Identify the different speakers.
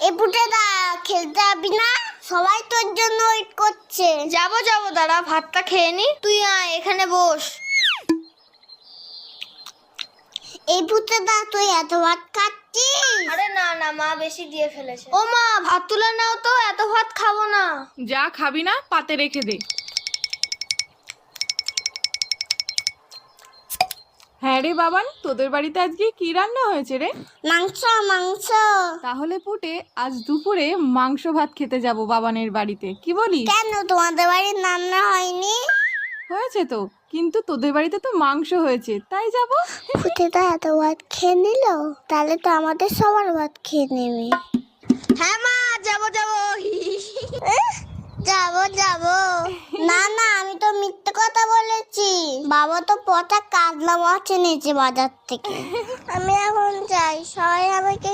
Speaker 1: এ পুটেদা খেলতে যাবি না? সবাই তোর জন্য ওয়েট করছে।
Speaker 2: যাবো দাঁড়া, ভাতটা খেয়ে নি। তুই আয়, এখানে বস।
Speaker 1: এই পুটেদা তুই এত ভাত খাচ্ছিস?
Speaker 2: আরে না মা বেশি দিয়ে ফেলেছে। ও মা, ভাত তুলে নাও তো, এত ভাত খাবো না।
Speaker 3: যা খাবি না পাতে রেখে দে। হ্যাঁ রে বাবান, তোদের বাড়িতে আজকে কি রান্না হয়েছে রে?
Speaker 1: মাংস মাংস।
Speaker 3: তাহলে পুটে আজ দুপুরে মাংস ভাত খেতে যাব বাবানের বাড়িতে, কি বলিস?
Speaker 1: কেন তোমাদের বাড়ির রান্না হয়নি?
Speaker 3: হয়েছে তো, কিন্তু তোদের বাড়িতে তো মাংস হয়েছে, তাই যাব।
Speaker 1: পুটেদা এত ভাত খেয়ে নিল, তাহলে তো আমাদের সবার ভাত খেয়ে নেবে।
Speaker 2: হ্যাঁ মা, যাবো
Speaker 1: যাবো না আমি তো মিথ্যে কথা বলেছি। বাবা তো পচা কাতলা মাছ এনেছে বাজার থেকে। আমি এখন যাই, সবাই আমাকে